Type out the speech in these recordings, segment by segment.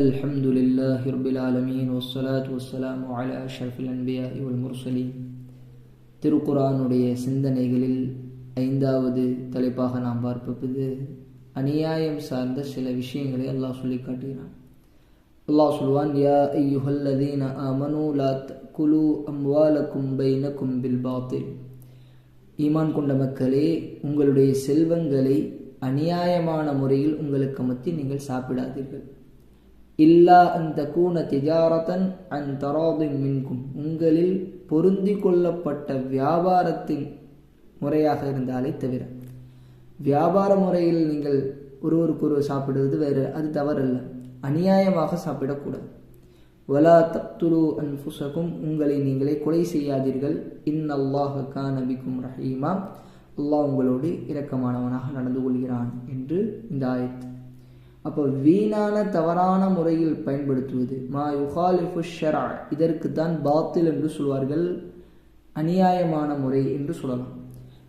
الحمد لله رب العالمين والصلاة والسلام على أشرف الأنبياء والمرسلين. திருக்குர்ஆனுடைய சிந்தனைகளில் 5வது தலைப்பாக நாம் பார்ப்பது அநியாயம் சார்ந்த சில விஷயங்களை அல்லாஹ் சொல்லி காட்டுகிறான். அல்லாஹ் சொல்வான், யா அய்யுஹல்லதீன ஆமனூ லா தஅகுலூ அம்வாலக்கும் பைனக்கும் பில் பாத்தில். ஈமான் கொண்ட மக்களே, உங்களுடைய செல்வங்களை அநியாயமான முறையில் உங்களுக்கு மத்தியில் நீங்கள் சாப்பிடாதீர்கள். இல்லா அந்த கூன திஜாரத்தன் அன் தராதின் மின்கும், உங்களில் பொருந்தி கொள்ளப்பட்ட வியாபாரத்தின் முறையாக இருந்தாலே தவிர. வியாபார முறையில் நீங்கள் ஒருவருக்கொருவர் சாப்பிடுவது வேறு, அது தவறல்ல. அநியாயமாக சாப்பிடக்கூடாது. வலா தக்துலு அன்ஃபுஸகும், உங்களை நீங்களே கொலை செய்யாதீர்கள். இன்னல்லாஹ கான பிக்கும் ரஹீமா, அல்லாஹ் உங்களோடு இரக்கமானவனாக நடந்து கொள்கிறான் என்று இந்த ஆயத்து. அப்போ வீணான தவறான முறையில் பயன்படுத்துவது மா யுகாலிஃபு ஷர்அ, இதற்கு தான் பாத்தில் என்று சொல்வார்கள், அநியாயமான முறை என்று சொல்லலாம்.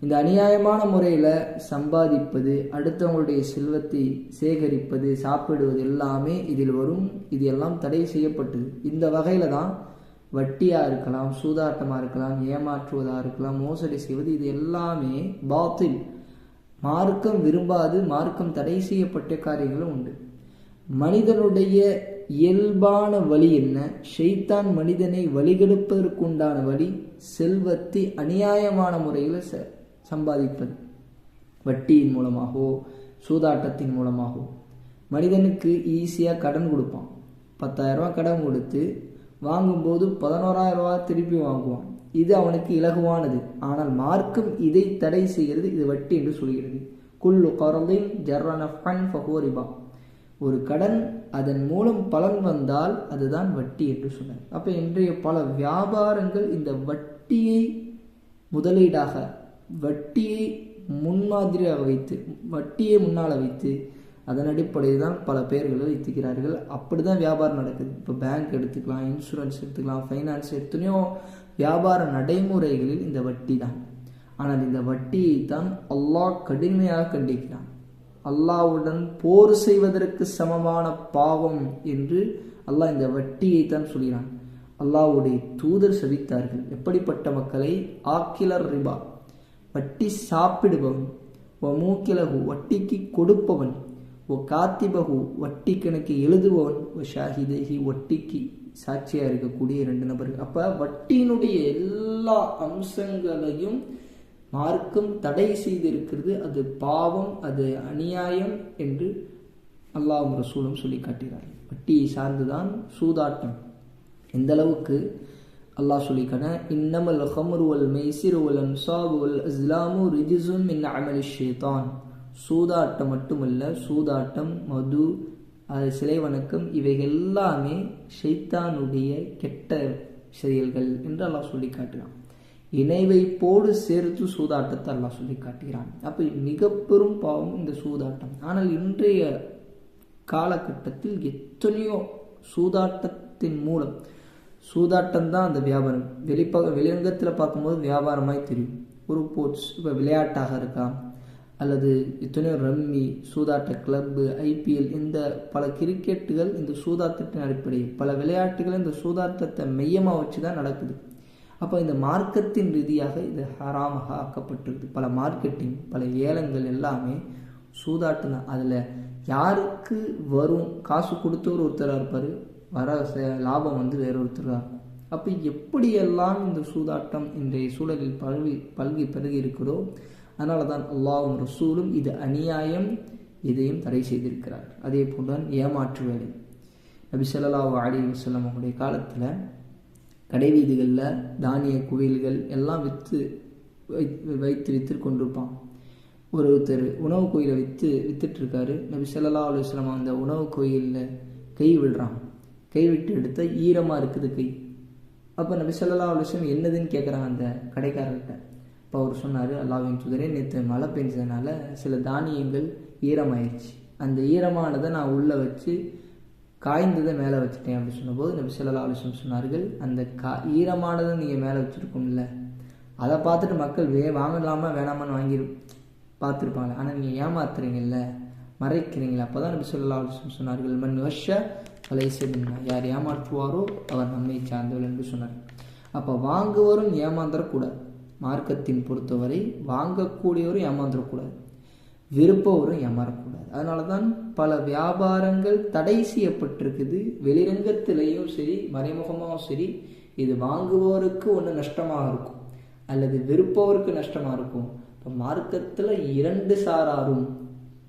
இந்த அநியாயமான முறையில் சம்பாதிப்பது, அடுத்தவங்களுடைய செல்வத்தை சேகரிப்பது, சாப்பிடுவது எல்லாமே இதில் வரும். இது எல்லாம் தடை செய்யப்பட்டது. இந்த வகையில் தான் வட்டியாக இருக்கலாம், சூதாட்டமாக இருக்கலாம், ஏமாற்றுவதாக இருக்கலாம், மோசடி செய்வது, இது எல்லாமே பாத்தில், மார்க்கம் விரும்பாது, மார்க்கம் தடை செய்யப்பட்ட காரியங்களும் உண்டு. மனிதனுடைய இயல்பான வழி என்ன? ஷைத்தான் மனிதனை வழிகெடுப்பதற்குண்டான வழி செல்வத்தை அநியாயமான முறையில் சம்பாதிப்பது. வட்டியின் மூலமாகவோ சூதாட்டத்தின் மூலமாகவோ. மனிதனுக்கு ஈஸியாக கடன் கொடுப்பான். 10,000 ரூபா கடன் கொடுத்து வாங்கும்போது 11,000 ரூபா திருப்பி வாங்குவான். இது அவனுக்கு இலகுவானது. ஆனால் மார்க்கம் இதை தடை செய்கிறது. இது வட்டி என்று சொல்கிறது. குல்லு கர்தின் ஜர்ர நஃபன் ஃபஹுவ ரிபா, ஒரு கடன் அதன் மூலம் பலன் வந்தால் அதுதான் வட்டி என்று சொன்னார். அப்போ இன்றைய பல வியாபாரங்கள் இந்த வட்டியை முதலீடாக, வட்டியை முன்மாதிரியாக வைத்து, வட்டியை முன்னால் வைத்து அதன் அடிப்படையில் தான் பல பேர்களை வைத்துக்கிறார்கள். அப்படி தான் வியாபாரம் நடக்குது. இப்போ பேங்க் எடுத்துக்கலாம், இன்சூரன்ஸ் எடுத்துக்கலாம், ஃபைனான்ஸ், எத்தனையோ வியாபார நடைமுறைகளில் இந்த வட்டி தான். ஆனால் இந்த வட்டியை தான் அல்லாஹ் கடுமையாக கண்டிக்கிறான். அல்லாஹ்வுடன் போர் செய்வதற்கு சமமான பாவம் என்று அல்லாஹ் இந்த வட்டியை தான் சொல்கிறான். அல்லாஹ்வுடைய தூதர் சபித்தார்கள். எப்படிப்பட்ட மக்களை? ஆக்கிலர் ரிபா, வட்டி சாப்பிடுபவன், ஓ மூக்கிலகு, வட்டிக்கு கொடுப்பவன், ஓ காத்திபகு, வட்டி கணக்கு எழுதுபவன், ஓ ஷாஹிதேஹி, வட்டிக்கு சாட்சியாக இருக்கக்கூடிய 2 நபர்கள். அப்போ வட்டியினுடைய எல்லா அம்சங்களையும் மார்க்கம் தடை செய்திருக்கிறது. அது பாவம், அது அநியாயம் என்று அல்லாஹ்வும் ரசூலும் சொல்லி காட்டுகிறார்கள். வட்டியை சார்ந்துதான் சூதாட்டம். எந்த அளவுக்கு அல்லாஹ் சொல்லிக்கான, இன்னமல் ஹம்ரு வல் மைசிரு வல் அன்சாபு வல் அஸ்லாமு ரிஜ்ஸும் மின் அமலி ஷைத்தான். சூதாட்டம் மட்டுமல்ல, சூதாட்டம், மது, அது சிலை வணக்கம், இவைகள் எல்லாமே ஷைத்தானுடைய கெட்ட செயல்கள் என்று அல்லாஹ் சொல்லி காட்டுகிறான். இணை வைப்போடு சேர்த்து சூதாட்டத்தை அல்லாஹ் சொல்லி காட்டுகிறான். அப்போ மிக பெரும் பாவம் இந்த சூதாட்டம். ஆனால் இன்றைய காலகட்டத்தில் எத்தனையோ சூதாட்டத்தின் மூலம், சூதாட்டம் தான் அந்த வியாபாரம். வெளிரங்கத்தில் பார்க்கும்போது வியாபாரமாய் தெரியும். ஒரு ஸ்போர்ட்ஸ், இப்போ விளையாட்டாக இருக்கலாம், அல்லது எத்தனையோ ரம்மி, சூதாட்ட கிளப்பு, ஐபிஎல், இந்த பல கிரிக்கெட்டுகள் இந்த சூதாட்டத்தின் அடிப்படையில், பல விளையாட்டுகள் இந்த சூதாட்டத்தை மையமாக வச்சு தான் நடக்குது. அப்போ இந்த மார்க்கத்தின் ரீதியாக இது ஹராமாக ஆக்கப்பட்டிருக்கு. பல மார்க்கெட்டிங், பல ஏலங்கள் எல்லாமே சூதாட்டம் தான். அதில் யாருக்கு வரும்? காசு கொடுத்தவர் ஒருத்தராக இருப்பார், வர லாபம் வந்து வேற ஒருத்தராக இருக்கும். அப்போ எப்படியெல்லாம் இந்த சூதாட்டம் இன்றைய சூழலில் பல்கி பெருகி இருக்கிறதோ, அதனால தான் அல்லாஹ்வும் ரசூலும் இது அநியாயம், இதையும் தடை செய்திருக்கிறார். அதே போன்றுதான் ஏமாற்று வேலை. நபி ஸல்லல்லாஹு அலைஹி வஸல்லம் அவருடைய காலத்தில் கடை வீதிகளில் தானிய குவியல்கள் எல்லாம் வைத்து கொண்டிருப்பான். ஒருத்தர் உணவு கோயிலை வித்துட்டு இருக்காரு. நபி ஸல்லல்லாஹு அலைஹி வஸல்லம் அந்த உணவு கோயிலில் கை விடுறான். கை விட்டு எடுத்தால் ஈரமாக இருக்குது கை. அப்போ நபி ஸல்லல்லாஹு அலைஹி வஸல்லம் என்னதுன்னு கேட்குறாங்க அந்த கடைக்காரர்கிட்ட. இப்போ அவர் சொன்னார், அல்லாஹ்வின் தூதரே, நேற்று மழை பெஞ்சதுனால சில தானியங்கள் ஈரமாயிடுச்சு, அந்த ஈரமானதை நான் உள்ளே வச்சு காய்ந்ததை மேலே வச்சுட்டேன் அப்படின்னு சொன்னபோது நபி ஸல்லல்லாஹு அலைஹி வஸல்லம் சொன்னார்கள், அந்த ஈரமானதை நீங்கள் மேலே வச்சுருக்கோம்ல, அதை பார்த்துட்டு மக்கள் வாங்கலாமா வேணாமான்னு வாங்கி பார்த்துருப்பாங்க. ஆனால் நீங்கள் ஏமாத்துறீங்கல்ல, மறைக்கிறீங்களா? அப்போ தான் நபி ஸல்லல்லாஹு அலைஹி வஸல்லம் சொன்னார்கள், மன் வஷ்ஷ பலைசமின்னா, யார் ஏமாற்றுவாரோ அவர் நம்மை சார்ந்தவர் என்று சொன்னார். அப்போ வாங்குவரும் ஏமாந்துடக்கூடாது. மார்க்கத்தின் பொறுத்தவரை வாங்கக்கூடியவரும் ஏமாந்துடக்கூடாது, விருப்பவரும் ஏமாறக்கூடாது. அதனால தான் பல வியாபாரங்கள் தடை செய்யப்பட்டிருக்குது. வெளிரங்கத்திலையும் சரி மறைமுகமாகவும் சரி, இது வாங்குபவருக்கு ஒன்று நஷ்டமாக இருக்கும் அல்லது விருப்பவருக்கு நஷ்டமாக இருக்கும். இப்போ மார்க்கத்தில் இரண்டு சாராரும்,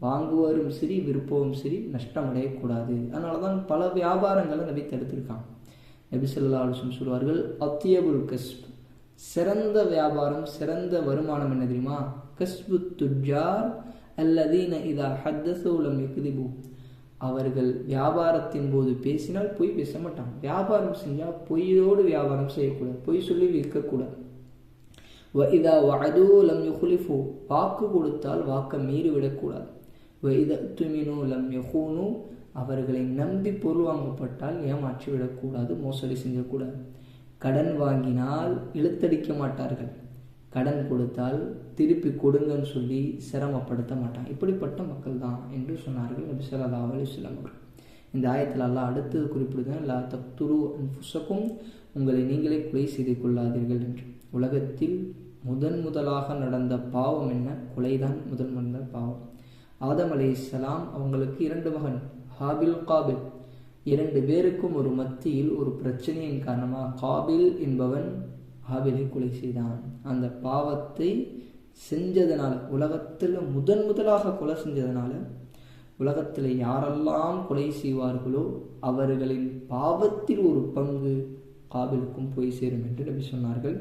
வாங்குவரும் சரி விருப்பவும் சரி, நஷ்டம் அடையக்கூடாது. அதனால தான் பல வியாபாரங்களை நபி தடுத்திருக்காங்க. நபி ஸல்லல்லாஹு அலைஹி வஸல்லம் சொல்வார்கள், அத்தியபுல் கஸ்ப், சிறந்த வியாபாரம் சிறந்த வருமானம் என்ன தெரியுமா? கஸ்பு துஜார் அல்லதீன இதா ஹத்தஸு லம் யக்திபு, அவர்கள் வியாபாரத்தின் போது பேசினால் பொய் பேச மாட்டாங்க. வியாபாரம் செஞ்சால் பொய்யோடு வியாபாரம் செய்யக்கூடாது, பொய் சொல்லி விற்கக்கூடாது. இதா வஅது லம் யுக்லிஃபு, வாக்கு கொடுத்தால் வாக்கை மீறி விடக்கூடாது. இதா துமினு லம் யஹூனு, அவர்களை நம்பி பொருள் வாங்கப்பட்டால் ஏமாற்றி விடக்கூடாது, மோசடி செஞ்சக்கூடாது. கடன் வாங்கினால் இழுத்தடிக்க மாட்டார்கள், கடன் கொடுத்தால் திருப்பி கொடுங்கன்னு சொல்லி சிரமப்படுத்த மாட்டாங்க. இப்படிப்பட்ட மக்கள் தான் என்று சொன்னார்கள் நபி ஸல்லல்லாஹு அலைஹி வஸல்லம் அவர்கள். இந்த ஆயத்தில் அல்லாஹ் அடுத்தது குறிப்பிடுதான், லா தக்துலு அன்ஃபுஸக்கும், உங்களை நீங்களே கொலை செய்து கொள்ளாதீர்கள் என்று. உலகத்தில் முதலாக நடந்த பாவம் என்ன? கொலைதான் முதல் பாவம். ஆதம் அலைஹிஸ்ஸலாம் அவங்களுக்கு 2 மகன், ஹாபில் காபில். 2 பேருக்கும் ஒரு மத்தியில் ஒரு பிரச்சனையின் காரணமாக காபில் என்பவன் ஹாபிலை கொலை செய்தான். அந்த பாவத்தை செஞ்சதுனால, உலகத்தில் முதலாக கொலை செஞ்சதுனால, உலகத்தில் யாரெல்லாம் கொலை செய்வார்களோ அவர்களின் பாவத்தில் ஒரு பங்கு காபிலுக்கும் போய் சேரும் என்று நபி சொன்னார்கள்.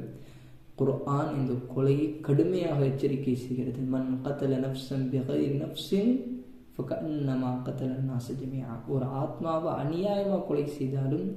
குர்ஆன் இந்த கொலையை கடுமையாக எச்சரிக்கை செய்கிறது. மன் கத்தல நஃப்ஸன் பிகைரி நஃப்ஸின் ஃபகஅன்னமா கத்தல நாஸ ஜமீஆ, ஒரு ஆத்மாவை அநியாயமாக கொலை செய்தாலும்